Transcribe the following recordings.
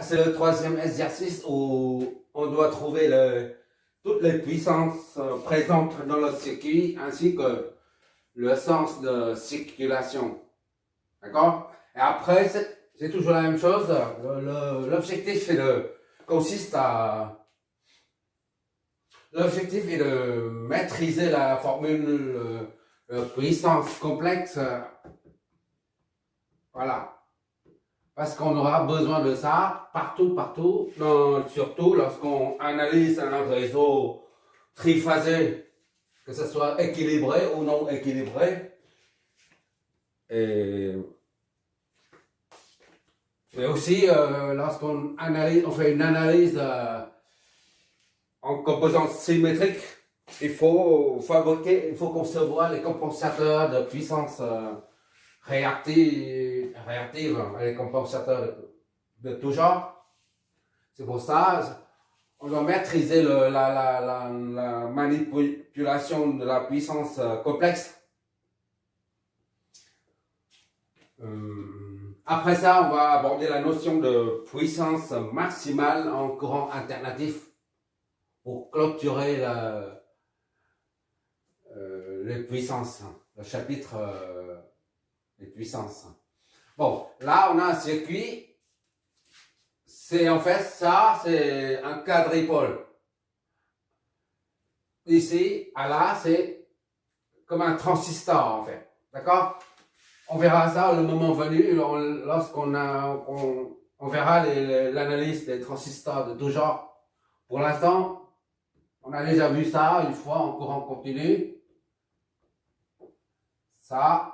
C'est le troisième exercice où on doit trouver toutes les puissances présentes dans le circuit ainsi que le sens de circulation. D'accord? Et après, c'est toujours la même chose. L'objectif l'objectif est de maîtriser la formule puissance complexe. Voilà. Parce qu'on aura besoin de ça partout, surtout lorsqu'on analyse un réseau triphasé, que ce soit équilibré ou non équilibré. Mais aussi, lorsqu'on on fait une analyse en composants symétriques, il faut concevoir les compensateurs de puissance réactive, les compensateurs de tout genre. C'est pour ça on doit maîtriser la manipulation de la puissance complexe. Après ça, on va aborder la notion de puissance maximale en courant alternatif pour clôturer les puissances, le chapitre des puissances. Bon, là, on a un circuit. C'est en fait ça, c'est un quadripôle. Ici, à là, c'est comme un transistor en fait. D'accord? On verra ça le moment venu, lorsqu'on on verra l'analyse des transistors de tout genre. Pour l'instant, on a déjà vu ça une fois en courant continu. Ça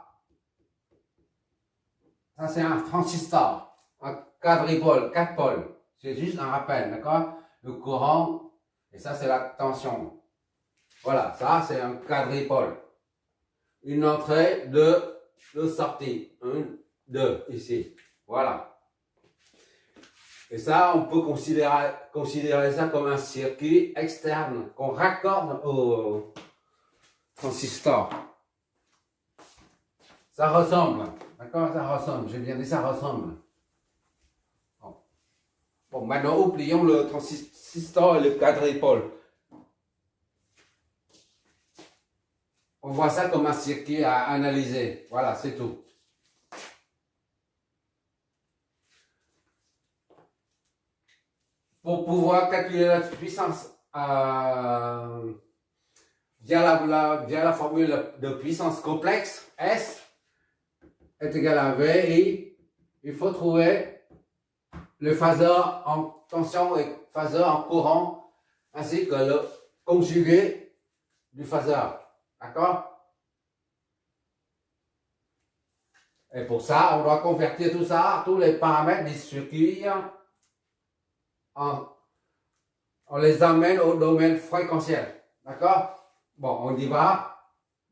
c'est un transistor, un quadripôle, 4 pôles. C'est juste un rappel, d'accord? Le courant, et ça c'est la tension. Voilà, ça c'est un quadripôle. Une entrée, deux sorties. 1, 2, ici. Voilà. Et ça, on peut considérer ça comme un circuit externe qu'on raccorde au transistor. Ça ressemble. D'accord? Ça ressemble. J'ai bien dit ça ressemble. Bon, maintenant, oublions le transistor et le quadripôle. On voit ça comme un circuit à analyser. Voilà, c'est tout. Pour pouvoir calculer la puissance via la formule de puissance complexe, S est égal à V et il faut trouver le phaseur en tension et phaseur en courant ainsi que le conjugué du phaseur. D'accord? Et pour ça, on doit convertir tout ça, tous les paramètres du circuit, on les amène au domaine fréquentiel. D'accord? Bon, on y va.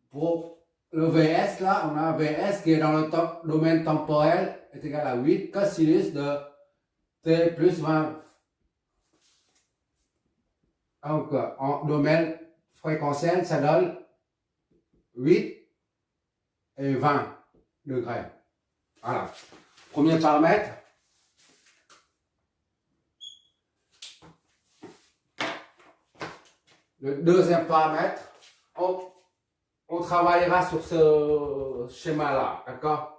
Pour le VS, là, on a un VS qui est dans le domaine temporel, est égal à 8 cosinus de T plus 20. Donc, en domaine fréquentiel, ça donne 8 et 20 degrés. Voilà. Premier paramètre. Le deuxième paramètre, on travaillera sur ce schéma-là, d'accord?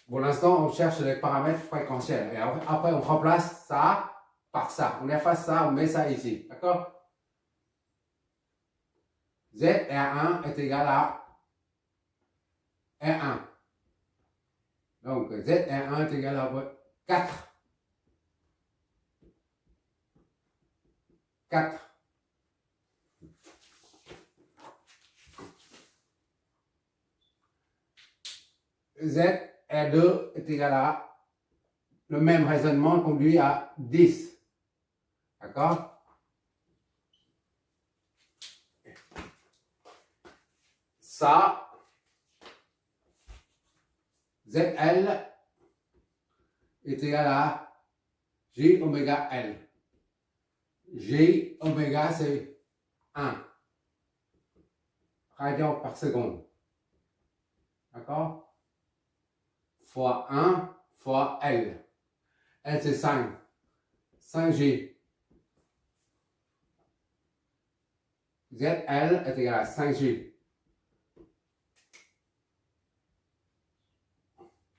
Pour l'instant, on cherche les paramètres fréquentiels. Et après, on remplace ça par ça. On efface ça, on met ça ici, d'accord? ZR1 est égal à R1. Donc, ZR1 est égal à 4. 4. ZR2 est égal à le même raisonnement conduit à 10. D'accord? Ça, ZL est égal à J oméga L. J oméga c'est 1 radian par seconde. D'accord? Fois 1 fois L. L c'est 5. 5G. ZL est égal à 5G.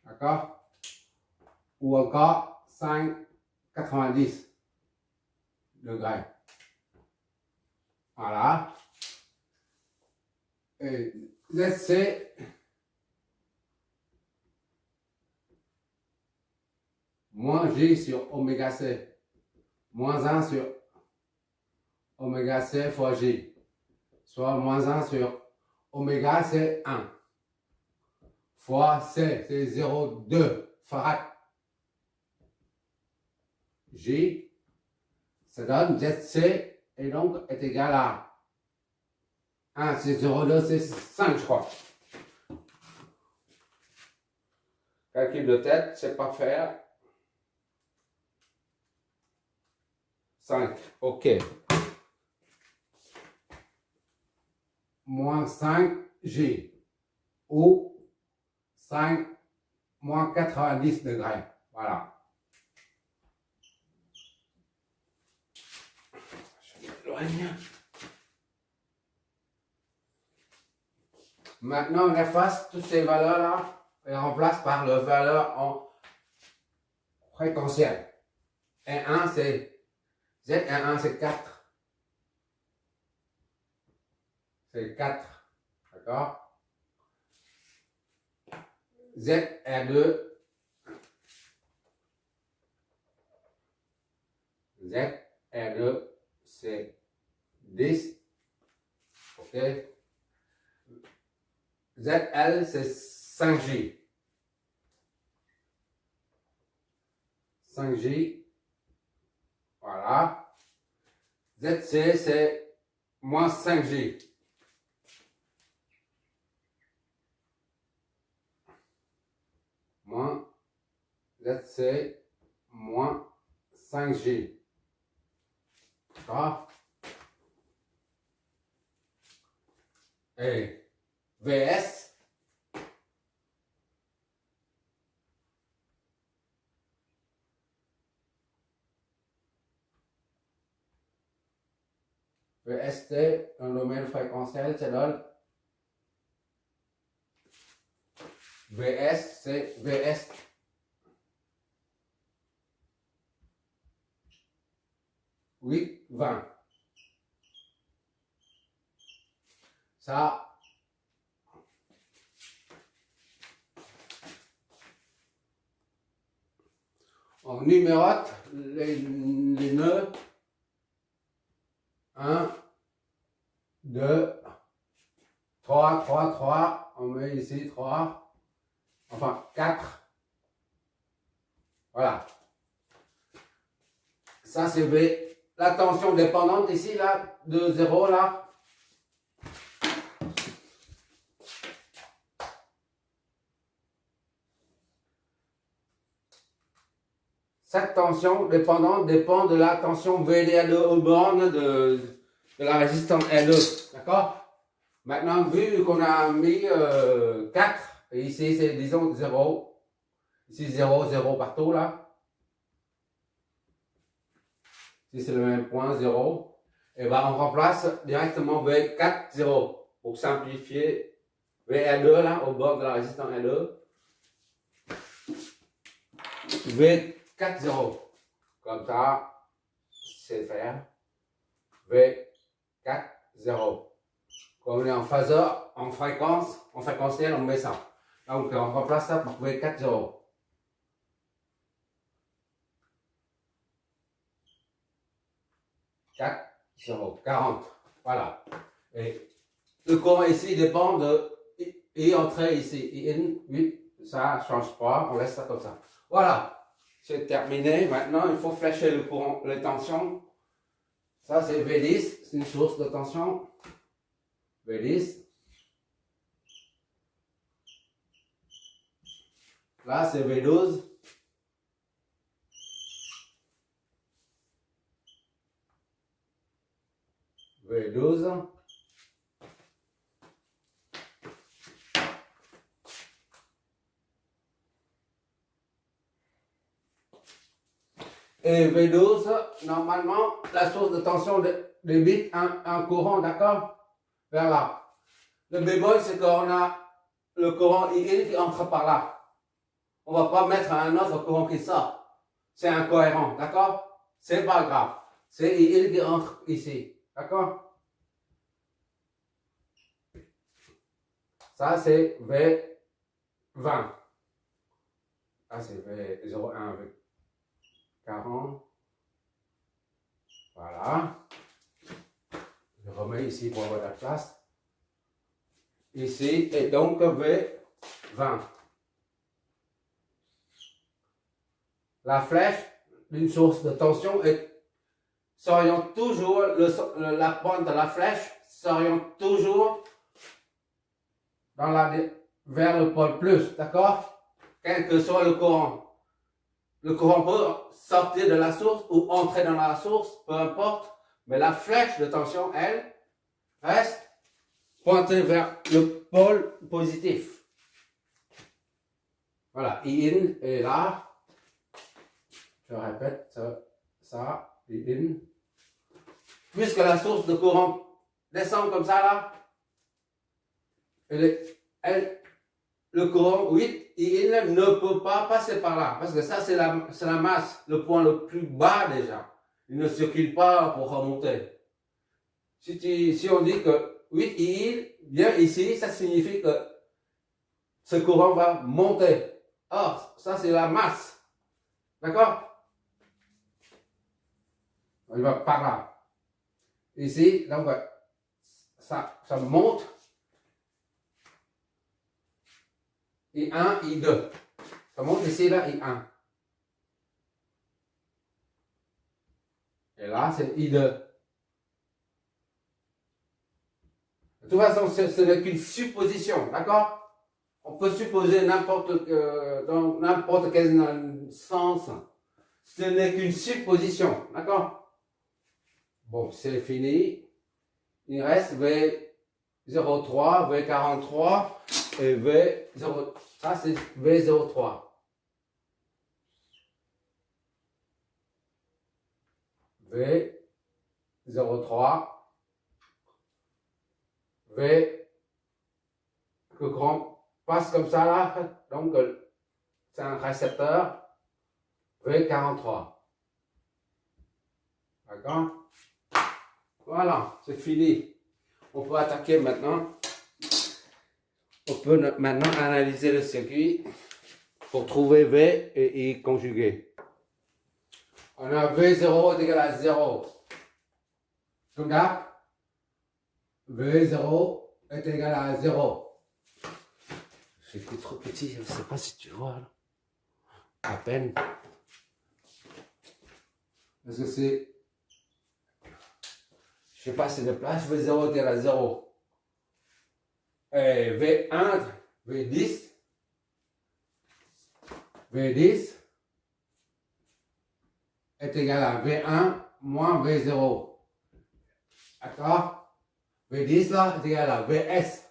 D'accord? Ou encore 5,90 degrés. Voilà. Et ZC, moins G sur oméga C, moins 1 sur oméga C fois G, soit moins 1 sur oméga c'est 1, fois C, c'est 0,2 farad. G, ça donne ZC, et donc est égal à 1, c'est 0,2, c'est 5, je crois. Calcul de tête, c'est pas faire. 5, ok. Moins 5G ou 5 moins 90 degrés. Voilà. Je m'éloigne. Maintenant, on efface toutes ces valeurs-là et on remplace par le valeur en fréquentiel. R1, c'est ZR1, c'est 4. C'est 4. D'accord? ZR2. ZR2, c'est 10. OK? ZL, c'est 5G. 5G. Voilà. ZC, c'est moins 5G. Moins ZC, moins 5G. D'accord? Et VS, VST, un domaine fréquentiel, ça donne VS, c'est VS. Oui, 20. Ça, on numérote les nœuds. 1, 2, 3, 3, 3. On met ici 3. Enfin, 4. Voilà. Ça, c'est V. La tension dépendante ici, là, de 0, là. Cette tension dépendante dépend de la tension VDL aux bornes de la résistance L2. D'accord? Maintenant, vu qu'on a mis 4, et ici c'est disons 0, ici 0, 0 partout là. Ici c'est le même point 0. Et ben on remplace directement V4, 0 pour simplifier VL2 là au bord de la résistance L2. V4, 0. Comme ça, c'est faire. V4, 0. Quand on est en phaseur, en fréquence, en fréquentiel, on met ça. Donc on remplace ça par V4, 0. 4, 0, 40. Voilà. Et le courant ici dépend de I entrée ici. IN, 8, ça ne change pas, on laisse ça comme ça. Voilà. C'est terminé. Maintenant, il faut flécher le courant, les tensions. Ça, c'est V10, c'est une source de tension. V10. Là, c'est V12. V12. Et V12, normalement, la source de tension débite un courant, d'accord? Vers là. Le bémol, c'est qu'on a le courant IN qui entre par là. On ne va pas mettre un autre courant qui sort. C'est incohérent, d'accord? C'est pas grave. C'est IN qui entre ici, d'accord? Ça, c'est V20. Là, c'est V01, V40. Voilà. Je remets ici pour avoir la place. Ici, et donc V20. La flèche d'une source de tension s'oriente toujours, la pointe de la flèche s'oriente toujours vers le pôle plus, d'accord? Quel que soit le courant. Le courant peut sortir de la source ou entrer dans la source, peu importe, mais la flèche de tension, elle, reste pointée vers le pôle positif. Voilà, IN est là. Je répète, ça, IN. Puisque la source de courant descend comme ça là, le courant 8, IN ne peut pas passer par là. Parce que ça, c'est la masse, le point le plus bas déjà. Il ne circule pas pour remonter. Si on dit que 8 IN vient ici, ça signifie que ce courant va monter. Or, ça, c'est la masse. D'accord? Il va par là. Ici, donc, ça monte. I1, I2. Ça monte ici, là, I1. Et là, c'est I2. De toute façon, ce n'est qu'une supposition, d'accord? On peut supposer dans n'importe quel sens. Ce n'est qu'une supposition, d'accord? Bon, c'est fini. Il reste V03, V43 et V0. Ça, c'est V03. V03. Que courant passe comme ça là. Donc, c'est un récepteur V43. D'accord? Voilà, c'est fini. On peut attaquer maintenant. On peut maintenant analyser le circuit pour trouver V et I conjugué. On a V0 est égal à 0. Comme ça, V0 est égal à 0. J'ai écrit trop petit, je ne sais pas si tu vois là. À peine. Parce que c'est. Je sais pas si de place, V0 est égal à 0. Et V1, V10 est égal à V1 moins V0. D'accord? V10 là est égal à Vs.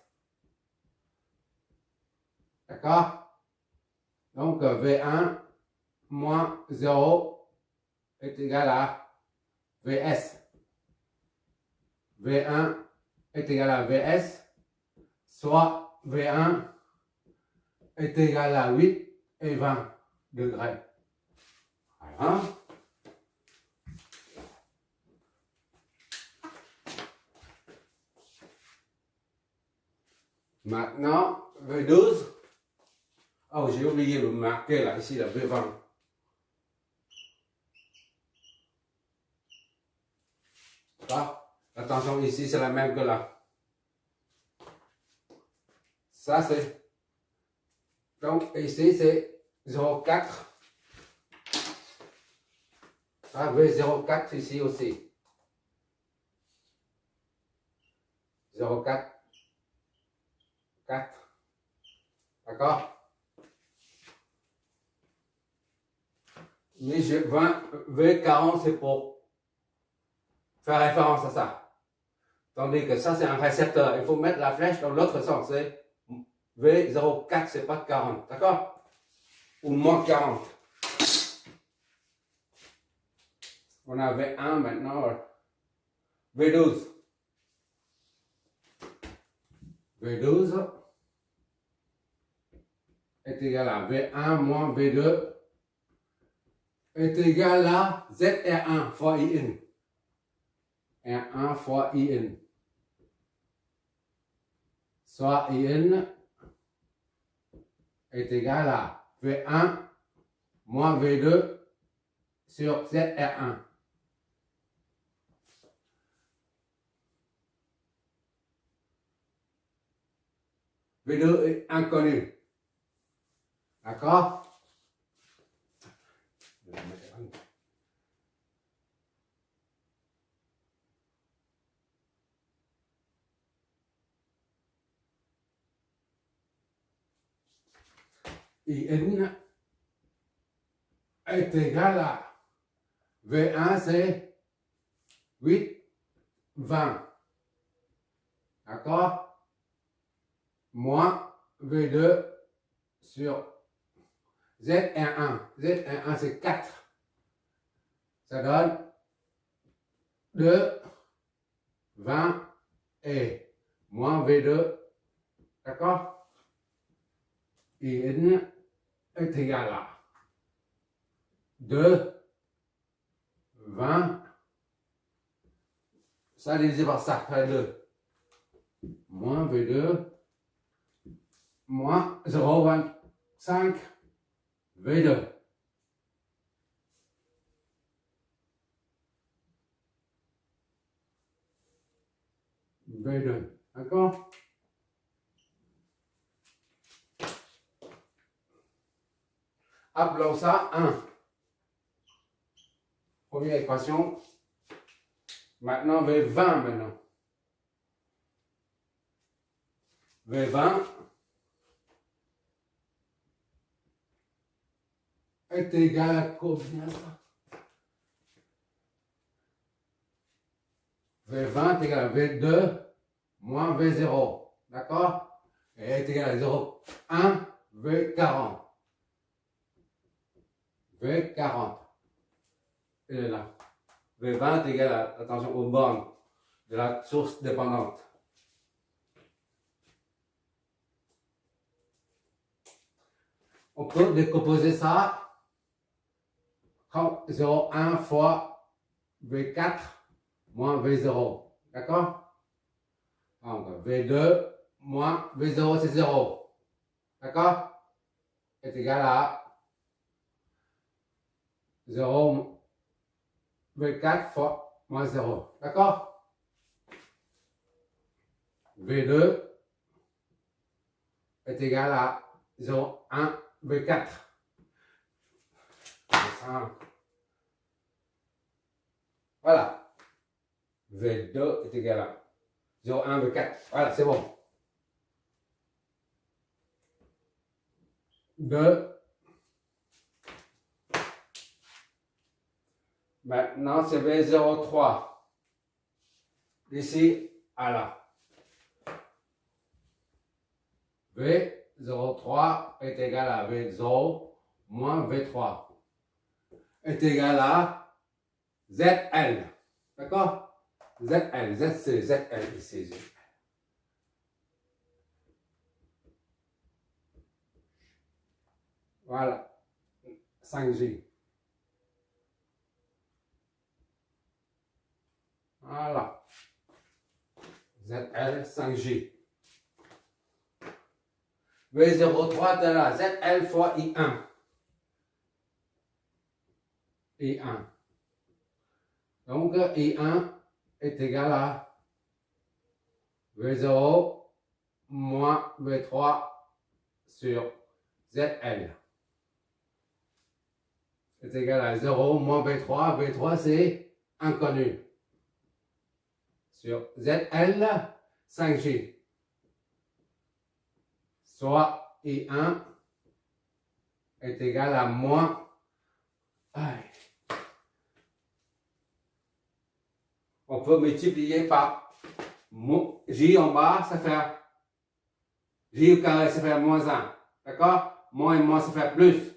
D'accord? Donc V1 moins 0 est égal à Vs. V1 est égal à Vs, soit V1 est égal à 8 et 20 degrés. Voilà. Maintenant, V12. Oh, j'ai oublié de marquer là, ici, la V20. La tension ici, c'est la même que là. Ça, c'est. Donc, ici, c'est 0,4. Ça, V0,4 ici aussi. 0,4. 4. D'accord? Mais V40, c'est pour faire référence à ça. Tandis que ça, c'est un récepteur. Il faut mettre la flèche dans l'autre sens. C'est V04, c'est pas 40. D'accord? Ou moins 40. On a V1 maintenant. V12. V12 est égal à V1 moins V2 est égal à ZR1 fois IN. R1 fois IN. Soit IN est égal à V1 moins V2 sur ZR1. V2 est inconnu. D'accord? IN est égal à V1, c'est 8, 20. D'accord? Moins V2 sur ZR1. ZR1, c'est 4. Ça donne 2, 20 et moins V2. D'accord? IN est égal à 2, 20. Ça divisé par ça, fait 2. Moins V2. Moins 0,25 V2. V2. D'accord? Appelons ça 1. Première équation. Maintenant, V20 maintenant. V20 est égal à combien ça? V20 est égal à V2 moins V0. D'accord? Et est égal à 0, 1, V40. V40. Il est là. V20 est égal à, attention, aux bornes de la source dépendante. On peut décomposer ça comme 0,1 fois V4 moins V0. D'accord? Donc V2 moins V0, c'est 0. D'accord? Est égal à 0 V4 fois moins 0. D'accord? V2 est égal à 0,1 V4. Voilà. V2 est égal à 0,1 V4. Voilà, c'est bon. 2. Maintenant, c'est V03. D'ici à là. V03 est égal à V0 moins V3 est égal à ZL. D'accord? ZL, Z c'est ZL ici. Voilà. 5G. Voilà. ZL 5G. V03 est là. ZL fois I1. I1. Donc, I1 est égal à V0 moins V3 sur ZL. Est égal à 0 moins V3. V3, c'est inconnu. Sur ZL, 5G. Soit I1 est égal à moins. On peut multiplier par J en bas, ça fait J au carré, ça fait moins 1. D'accord? Moins et moins, ça fait plus.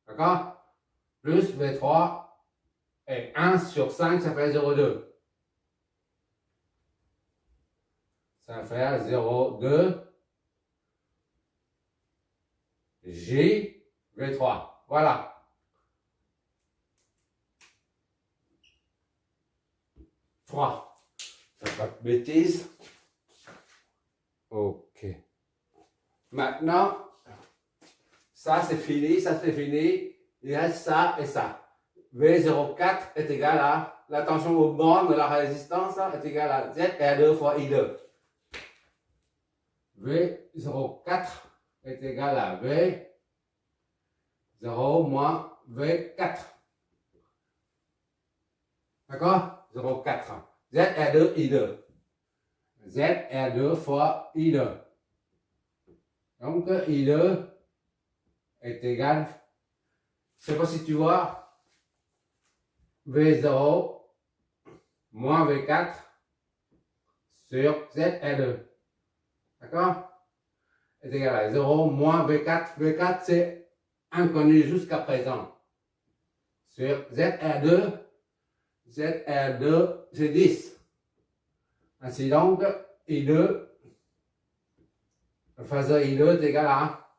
D'accord? Plus V3 Et 1 sur 5, ça fait 0,2. Ça fait 0,2 J V3. Voilà. Trois. Faites pas de bêtises. Ok. Maintenant, ça c'est fini, ça c'est fini. Il reste ça et ça. V04 est égal à la tension aux bornes de la résistance est égale à ZR2 fois I2. V04 est égal à V0 moins V4. D'accord? 0,4. ZR2 I2. ZR2 fois I2. Donc I2 est égal, je ne sais pas si tu vois, V0 moins V4 sur ZR2. D'accord? Est égal à 0 moins V4. V4 c'est inconnu jusqu'à présent. Sur ZR2, ZR2 c'est 10. Ainsi donc, I2, le phaseur I2 est égal à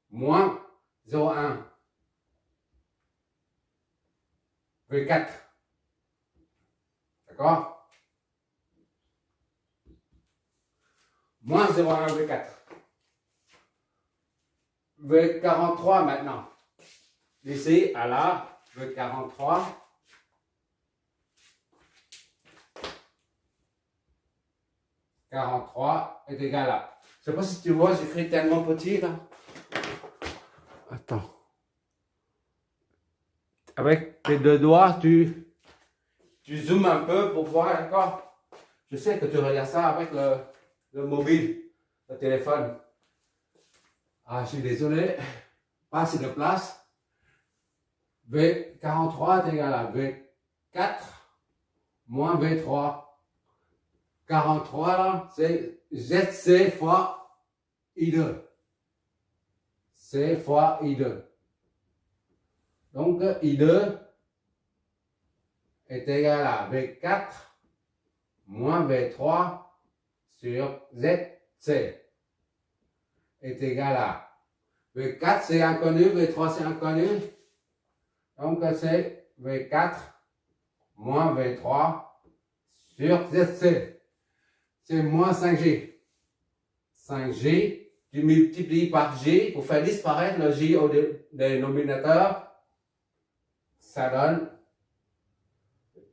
moins 0,1 V4. D'accord? Moins 0,1 V4. V43 maintenant. Ici à là, V43. Est égal à. Je ne sais pas si tu vois, j'écris tellement petit là. Attends. Avec tes deux doigts, tu zoomes un peu pour voir, d'accord? Je sais que tu regardes ça avec le mobile, le téléphone. Ah, je suis désolé. Pas assez de place. V43 est égal à V4 moins V3. 43 là, c'est ZC fois I2. C fois I2. Donc I2 est égal à V4 moins V3 sur ZC. Est égal à V4 c'est inconnu, V3 c'est inconnu. Donc c'est V4 moins V3 sur ZC. C'est moins 5J. 5J, tu multiplies par J pour faire disparaître le J au dénominateur. Ça donne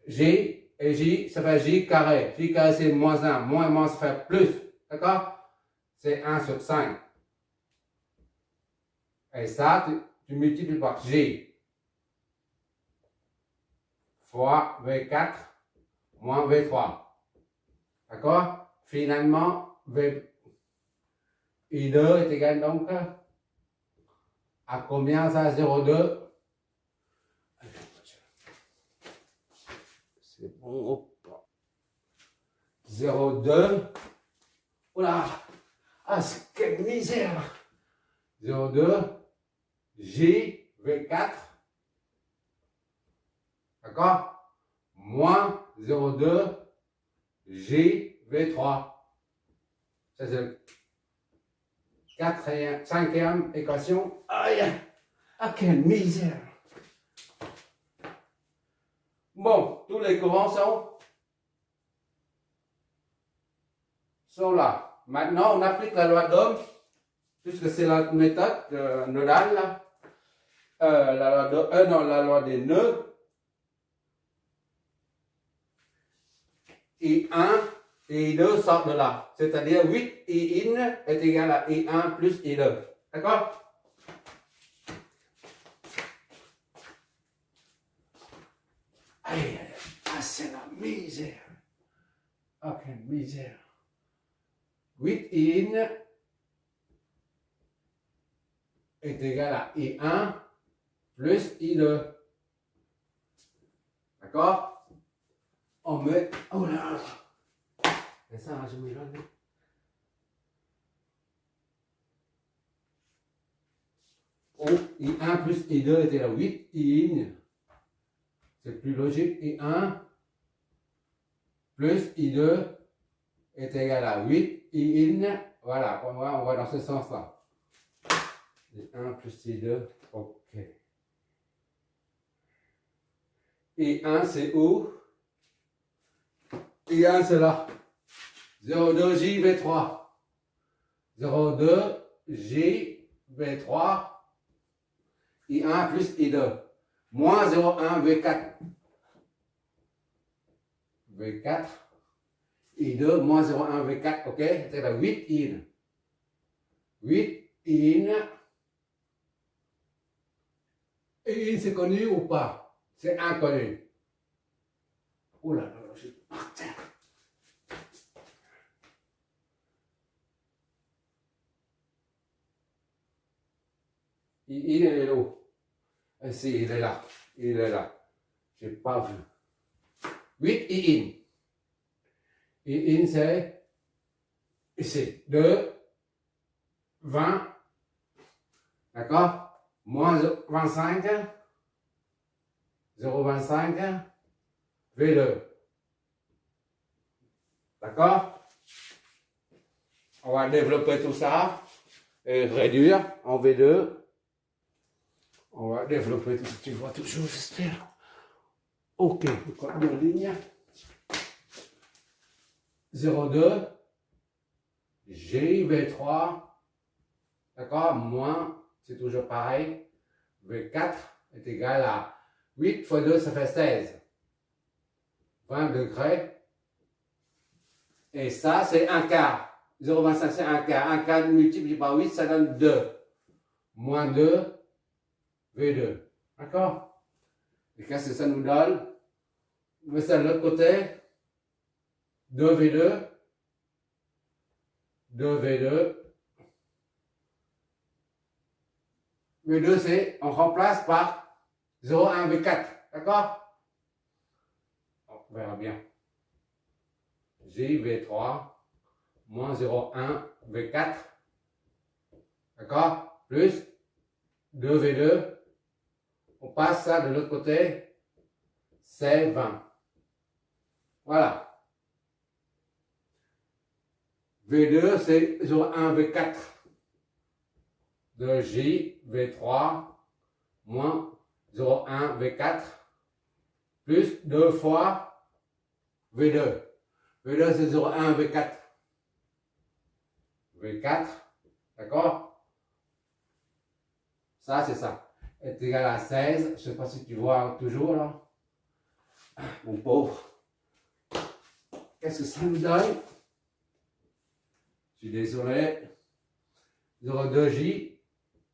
J et J, ça fait J carré. J carré c'est moins 1. Moins et moins ça fait plus. D'accord? C'est 1 sur 5. Et ça, tu multiplies par J fois V4 moins V3. D'accord? Finalement, I2 est égal donc à combien ça? 0,2. C'est bon. 0,2. Oula! Ah, quelle misère! 0,2 J V4. D'accord? Moins 0,2 J V3. Ça c'est la cinquième équation. Aïe! Ah, quelle misère! Bon, tous les courants sont là. Maintenant, on applique la loi d'Ohm, puisque c'est la méthode nodale, là. La loi des nœuds. I1 et I2 sortent de là. C'est-à-dire 8 I1 est égal à I1 plus I2. D'accord? Aïe, ah, c'est la misère. Ah, quelle misère. 8 I1 est égal à I1 plus I2. D'accord? On met. Oh là là! Et ça, je me donne. Oh, I1 plus I2 était là 8 I1 c'est plus logique. I1 plus I2 est égal à 8. I1, voilà, on va dans ce sens-là. I1 plus I2, ok. I1 c'est où? I1 c'est là. 0,2 JV3. 0,2 JV3. I1 plus I2. Moins 0,1 V4. V4. I2 moins 0,1 V4. Ok? C'est la 8 in. 8 in. Et in c'est connu ou pas? C'est inconnu. Oh là là, je suis par terre. Il est où? Ici, il est là. Il est là. Je n'ai pas vu. 8 I-in. I-in, c'est ici. 2, 20. D'accord? Moins 25. 0,25. V2. D'accord? On va développer tout ça et réduire en V2. On va développer tout ça. Tu vois toujours, j'espère. Ok, code de ligne. 0,2 JV3. D'accord? Moins, c'est toujours pareil. V4 est égal à 8 fois 2, ça fait 16. 20 degrés. Et ça, c'est un quart. 0,25, c'est un quart. Un quart multiplié par 8, ça donne 2. Moins 2, V2. D'accord? Et qu'est-ce que ça nous donne? On met ça de l'autre côté. 2V2. 2V2. V2, c'est, on remplace par 0,1 V4. D'accord? On verra bien. JV3 moins 0,1 V4. D'accord? Plus 2V2. On passe ça de l'autre côté. C'est 20. Voilà. V2, c'est 0,1 V4. De J, V3, moins 0,1 V4, plus 2 fois V2. V2, c'est 0,1 V4. V4, d'accord? Ça, c'est ça. Est égal à 16. Je ne sais pas si tu vois toujours là. Mon pauvre. Qu'est-ce que ça nous donne? Je suis désolé. 0,2J.